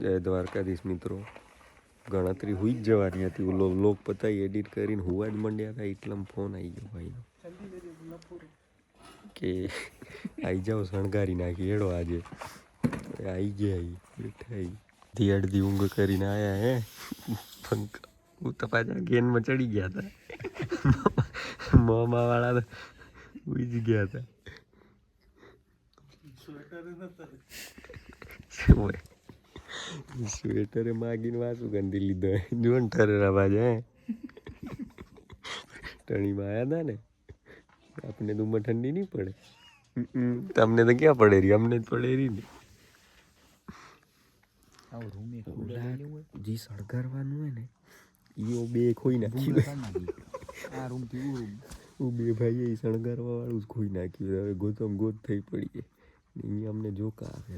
જય દ્વારકાધીશ મિત્રો. ગણતરી હુઈ જ જવાની હતી. ઓલો વ્લોગ પતાવી એડિટ કરીને હુવા જ મંડ્યા હતા એટલામાં ફોન આવી ગયો ભાઈનો કે આવી જાઓ શણગારી નાખી હેડો આજે. આવી ગયા બેઠા અડધી ઊંઘ કરીને આયા હે પંખ. હું તો પાછા ગેનમાં ચડી ગયા હતા. મોમાં વાળા તો હુઈ જ ગયા હતા. સ્વેટરે માગીને વાસુ ગંધી લીધો જો ને ઠરેરા બાજે ટણીમાં આવ્યા હતા ને આપણે તો ઠંડી નહીં પડે. તમને તો ક્યાં પડે રહી, અમને જ પડે રહી ને. જે સળગારવાનું હોય ને એ બે ખોઈ નાખ્યું. બે ભાઈ એ શણગારવા વાળું જ ખોઈ નાખ્યું. હવે ગોતમ ગોત થઈ પડી એ અમને જોકા આવે.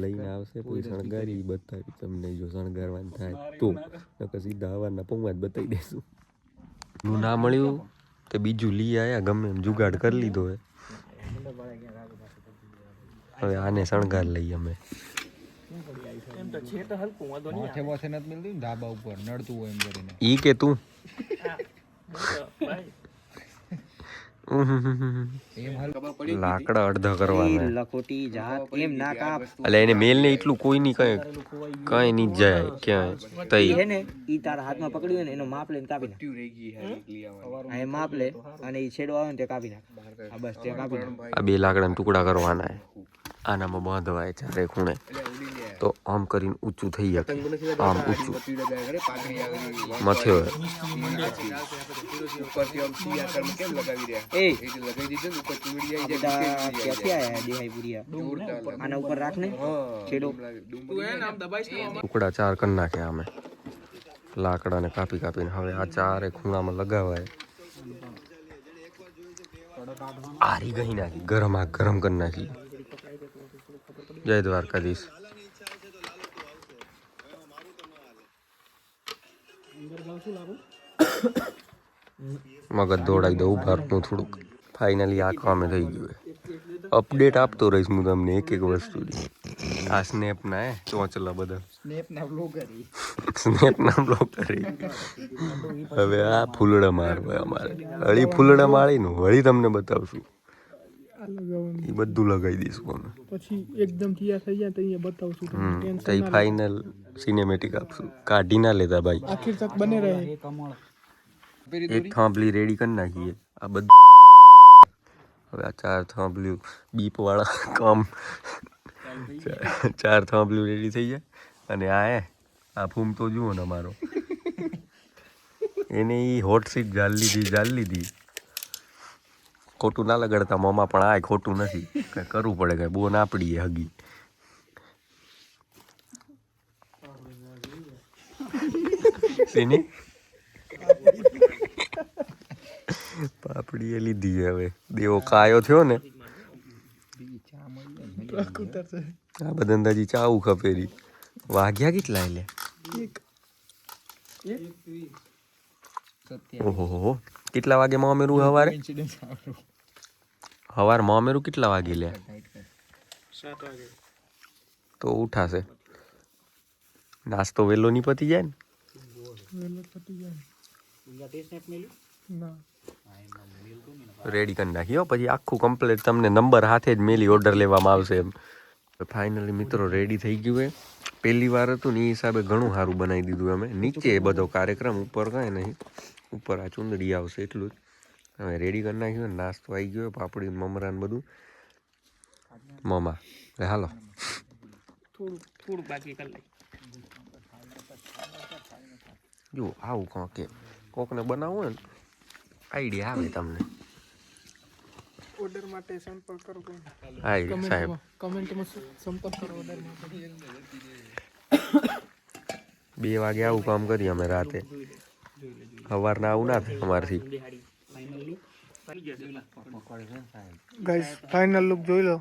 લઈને આવશે પછી શણગારી બતાવી તમને. જો શણગારવાનું થાય તો સીધા હવારના પૌવા જ બતાવી દેશું. નું ના મળ્યું તો બીજું લઈ આયા, ગમે એમ જુગાડ કરી લીધો હે. હવે આને શણગાર લઈએ અમે. ઈ કે તું લાકડા અડધા કરવાના. એટલે એને મેલ ને એટલું કોઈ ની કઈ નહીં જાય ક્યાંય. તઈ હે ને ઈ તારા હાથમાં પકડ્યું ને એનો માપ લઈને કાપી નાખ. આ માપ લે અને ઈ છેડો આવે ને તે કાપી નાખ. આ બસ તે કાપી નાખ. આ બે લાકડાના ટુકડા કરવાના હે. આનામાં બાંધવાય ચારે ખૂણે તો આમ કરીને ઊંચું થઈ જાય. આમ ઊંચું મથે હોય. આના ઉપર રાખ ને છેડો. ટુકડા ચાર કરી નાખ્યા અમે લાકડાને કાપી કાપીને. હવે આ ચારે ખૂણામાં લગાવાય. આરી ગઈ નાખી ગરમ કરી નાખી. જય દ્વારકાધીશ. મગજ દોડાઈ દઉં ઉભારનું થોડુંક. ફાઇનલી આ કામે થઈ ગયું. અપડેટ આપતો રહીશ હું તમને એક એક વસ્તુ. આ સ્નેપના હે ચોચલા બધા સ્નેપના બ્લોગ કરી. હવે આ ફૂલડા મારવા અમારે હળી ફૂલડા મારીનું વળી તમને બતાવશું. એ બધું લગાવી દઈશું અમે. પછી એકદમ તૈયાર થઈ જાય તો અહીંયા બતાવશું. તઈ ફાઇનલ સિનેમેટિક આપશું. કાઢી ના લેતા ભાઈ, આખિર તક બને રહે. એક થાંભલી રેડી કરી નાખીએ. આ બધું હવે આ ચાર થાંભલી બીપ વાળા કામ. ચાર થાંભલી રેડી થઈ જાય. અને આ ફૂમ તો જુઓ ને અમારો. એને એ હોટ સીટ જાલ લીધી. ખોટું ના લગાડતા મોમાં, પણ આ ખોટું નથી. કઈ કરવું પડે, કઈ બહુ ના પડીએ હગી. પાપડી એ લીધી. હવે દેવો કાયો થયો ને આ બધા અંદાજી ચાવું ખપેરી. વાગ્યા કેટલા લે? ઓહો કેટલા વાગે મામેરું હવારે? હવાર મામેરું કેટલા વાગે લે? 7 વાગે તો ઉઠાશે. નાસ્તો વેલો નહીં પતી જાય ને? રેડી કરી નાખ્યો પછી આખું કમ્પ્લીટ. તમને નંબર હાથે જ મેલી ઓર્ડર લેવામાં આવશે એમ. ફાઇનલી મિત્રો રેડી થઈ ગયું હે. પહેલી વાર હતું ને એ હિસાબે ઘણું સારું બનાવી દીધું અમે. નીચે બધો કાર્યક્રમ, ઉપર કાંઈ નહીં. ઉપર આ ચુંદડી આવશે એટલું જ. હવે રેડી કરી નાખ્યું. નાસ્તો આવી ગયો, પાપડી મમરાન બધું. મમા હાલો થોડું બાકી કરી લઈ. જો આવું કોકને બનાવવું હોય ને આઈડિયા આવે તમને. ઓર્ડર માટે સેમ્પલ કરો. હા સાહેબ કમેન્ટમાં સંપર્ક કરો ઓર્ડર માટે. 2 વાગે આવું કામ કરીએ અમે રાતે. સવારના આવું ના થાય અમારથી. ગાઈસ ફાઇનલ લુક જોઈ લો.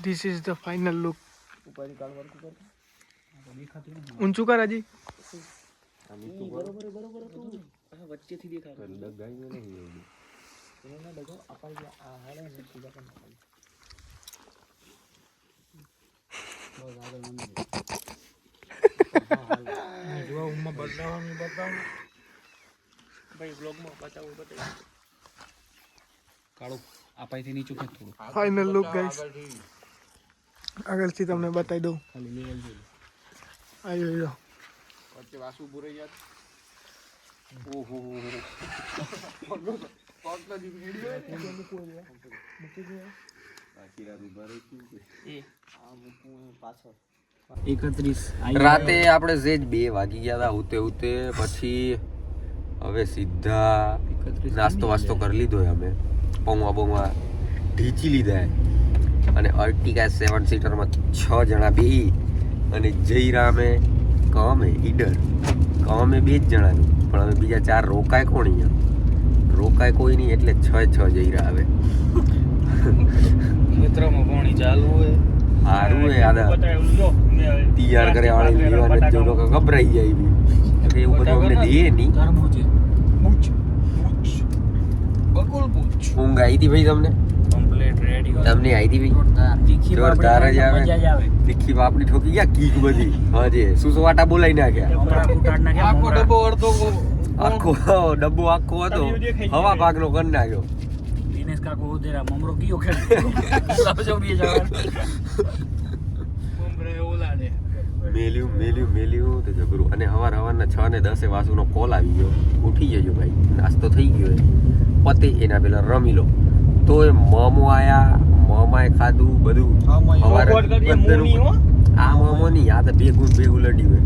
This is the final look. ઊંચું કર હજી. વચ્ચેથી દેખાય. ફાઇનલ લુક ગાઈસ આગળથી તમને બતાવી દઉં આયો વચ્ચે વાસુ પૂરાઈ જાત ઓહો રાતે આપણે સેજ 2 વાગી ગયા હતા ઉતે ઉતે પછી હવે સીધા નાસ્તો વાસ્તો કરી લીધો અમે પૌવા બૌવા ઢીચી લીધા અને અર્ટિકા 7 સીટરમાં 6 જણા બેહી અને જઈરા અમે કામે ઈડર કામે 2 જ જણાની પણ હવે બીજા 4 રોકાય કોણ અહીંયા રોકાય કોઈ નહીં એટલે 6 જઈરા આવે મિત્રોમાં પાણી ચાલુ હોય હારું હે આદા તૈયાર કરે વાળી લેવાને જો લોકો ગભરાઈ જાય બી એટલે એવું બધું અમને દે નહીં ઊંઘ આવી હતી ભાઈ તમને કમ્પ્લીટ રેડી તમને આવી હતી ભાઈ જોરદાર જ આવે દીખી બાપડી ઠોકી ગયા કીક બધી હાજે સુસવાટા બોલાઈ નાખ્યા આખો ડબ્બો અડધો આખો ડબ્બો આખો હતો હવા ભાગનો કરી નાખ્યો દિનેશ કાકો ઉધેરા મમરો કીયો ખેલ લાવજો બી જવા મમરે ઓલાડે મેલ્યું તો જબરું અને હવારના 6 ને 10 વાસુનો કોલ આવી ગયો ઉઠી જજો ભાઈ નાસ્તો થઈ ગયો પતે એના પેલા રમી લો તો એ મોમો આયા મોમાએ ખાધું બધું હવારે આ મોમો નહીં આ તો ભેગું લડ્યું હોય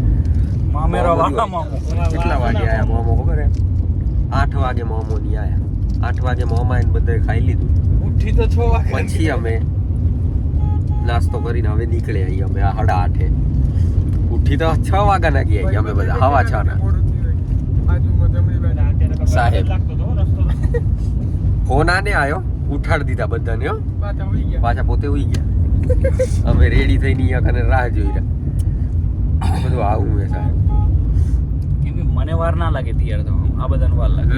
મામેરો વાળા મામો કેટલા વાગે આયા મોમો ખબર હે 8 વાગે મોમો નહીં આયા 8 વાગે મોમા એને બધાએ ખાઈ લીધું ઉઠી તો 6 વાગે પછી અમે નાસ્તો કરીને હવે નીકળે અહીં અમે 8:30 ઉઠી તો 6 વાગ્યાના ગયા અમે બધા હવા 6 ના સાહેબ ફોન આને આવ્યો ઉઠાડી દીધા બધાને હો પાછા પોતે ઉઈ ગયા અમે રેડી થઈને અહીંયા કને રાહ જોઈ રહ્યા બધું આવું હે સાહેબ કેમ કે મને વાર ના લાગે તૈયાર તો આ બધાને વાર લાગે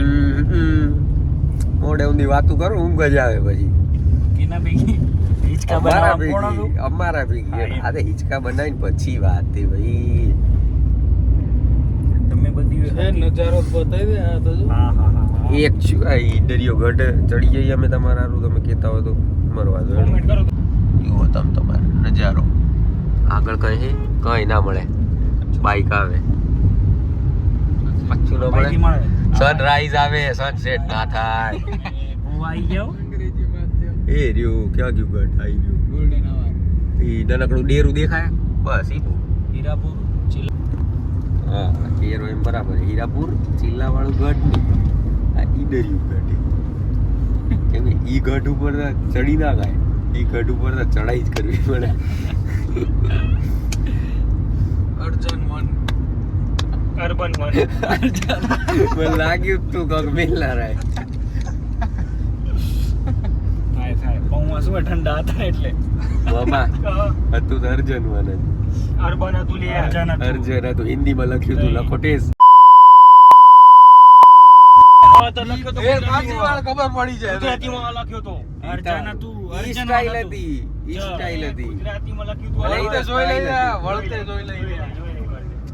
મોડે ઊંધી વાતું કરું ઊંઘ જ આવે પછી કેના ભેગી હિચકા બનાવવા કોણ હતું અમારા ભેગી આ તો હિચકા બનાવીને પછી વાત થઈ ભાઈ તમે બધી નજારો બતાવી દે આ તો હા એક દરિયો ગઢ ચડી જઈએ અમે તમારા હારું તમે કહેતા હોય તો મરવા દો કોમેન્ટ કરો જુઓ તમારો નજારો આગળ કઈ ના મળે બાઈક આવે પાછું ન મળે સનરાઈઝ આવે સનસેટ ના થાય હું આવી ગયો એ રહ્યું ક્યાં ગયું ગઢ આવી ગયું ગોલ્ડન આવા એ નાનકડું ડેરું દેખાય બસ એ બહુ હીરાપુર હા ડેરો એમ બરાબર હીરાપુર ચિલ્લાવાળું ગઢ નહીં આ ઈડરિયું ગઢ કેમ કે ઈ ગઢ ઉપર ચડી ના ગાય ઈ ગઢ ઉપર ચડાઈ જ કરવી પડે અર્જન વન અર્બન વન મને લાગ્યું તું કંઈક મેલા રાય થાય પૌવા શું ઠંડા હતા એટલે મામા હતું તો અર્જન વન જ અર્બન હતું લે અર્જન હતું હિન્દીમાં લખ્યું હતું લખો ટેસ તો લખ્યો તો પાછી વાર ખબર પડી જાય ગુજરાતીમાં લખ્યો તો અર્જન હતું ઈ સ્ટાઇલ હતી ગુજરાતીમાં લખ્યું અરે ઈ તો જોઈ લઈએ વળતે જોઈ લઈએ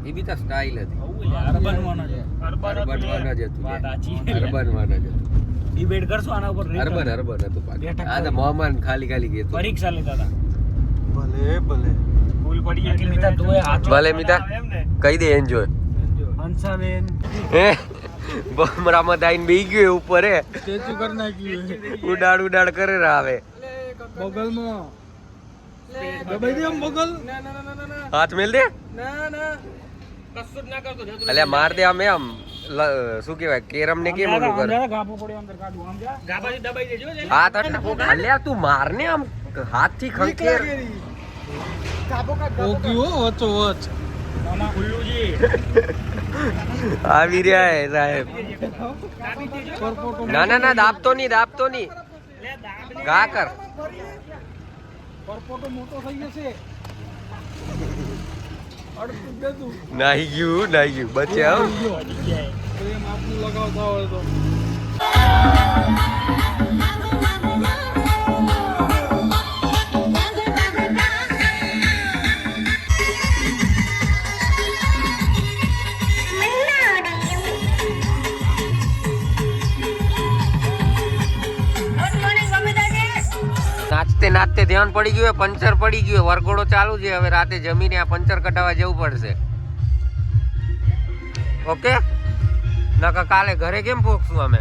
એ બી તો સ્ટાઇલ હતી અર્બન વન જ અર્બન વન જ હતું વાત સાચી અર્બન વન જ હતું ડિબેટ કરશું આના ઉપર અર્બન હતું પાછું આ તો મોહમાન ખાલી કહેતો પરીક્ષા લેતા હતા ભલે ભૂલ પડી ગઈ એટલે મિતા તોય હાથ ભલે મિતા કહી દે એન્જોય હંસાબેન હે બમરામાં દાઈને બેહી ગયો ઉપર હે સ્ટેચ્યુ કરી નાખ્યું ઉડાડ કરે આવે બગલમાં દબાઈ દે આમ બગલ હાથ મેલ દે ના કશું ના કરતો અલ્યા માર દે આમ શું કહેવાય કેરમ ને કેમ ઓલું કરે ગાબો પડ્યો અંદર કાઢું આમ જા ગાબાથી દબાઈ દેજો હા તો અલ્યા તું માર ને આમ હાથથી ખંખેર ઓકી હો વચ્ચો વચ મામા ખુલ્લુજી આવી રહ્યા હે સાહેબ ના દાબતો નહીં ઘા કર પરપોટો મોટો થઈ જશે અડતું દેતું નાહી ગયું બચે આવ પ્રેમ આપનું લગાવતા હોય તો નાચતે નાચતે ધ્યાન પડી ગયું પંચર પડી ગયું વરઘોડો ચાલુ છે હવે રાતે જમીને આ પંચર કઢાવવા જવું પડશે ઓકે નકા કાલે ઘરે કેમ પહોંચશું અમે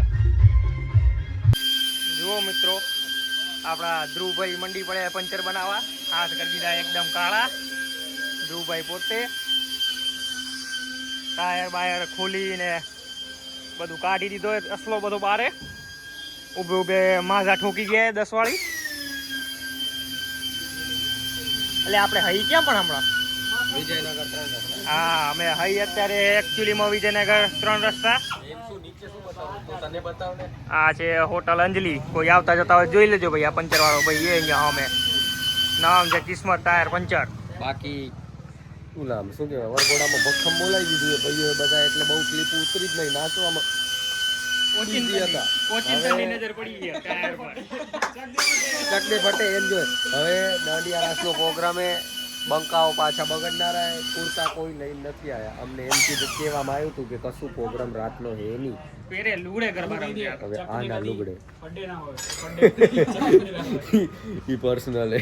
જુઓ મિત્રો આપણા ધ્રુવભાઈ મંડી પડે પંચર બનાવવા હાથ કરી દીધા એકદમ કાળા ધ્રુવભાઈ પોતે ટાયર બાયર ખોલીને બધું કાઢી દીધો અસલો બધો બારે ઊભે ઊભે માઝા ઠોકી ગયા 10 વાળી એટલે આપણે હઈ ક્યાં પણ હમણાં હા અમે હઈ અત્યારે એકચ્યુઅલીમાં વિજયનગર 3 રસ્તા આ છે હોટલ અંજલિ કોઈ આવતા જતા હોય જોઈ લેજો ભાઈ આ પંચર વાળો ભાઈ એ અહીંયા અમે નામ છે કિસ્મત ટાયર પંચર બાકી શું નામ શું કહેવાય વરઘોડામાં ભખમ બોલાવી દીધું એ ભાઈઓ બધા એટલે બહુ ક્લિપ ઉતરી જ નહીં નાચવામાં ઓચિંતાની નજર પડી ગઈ ટાયર પર ચકડે ફટે એન્જોય હવે દાંડિયા રાસનો પ્રોગ્રામે બંકાઓ પાછા બગડનારા પૂરતા કોઈ લઈને નથી આવ્યા અમને એમ કીધું કહેવામાં આવ્યું હતું કે કશું પ્રોગ્રામ રાતનો હે નહીં પેરે લુગડે ગરબા રમ્યા હવે આના લુગડે ઈ પર્સનલ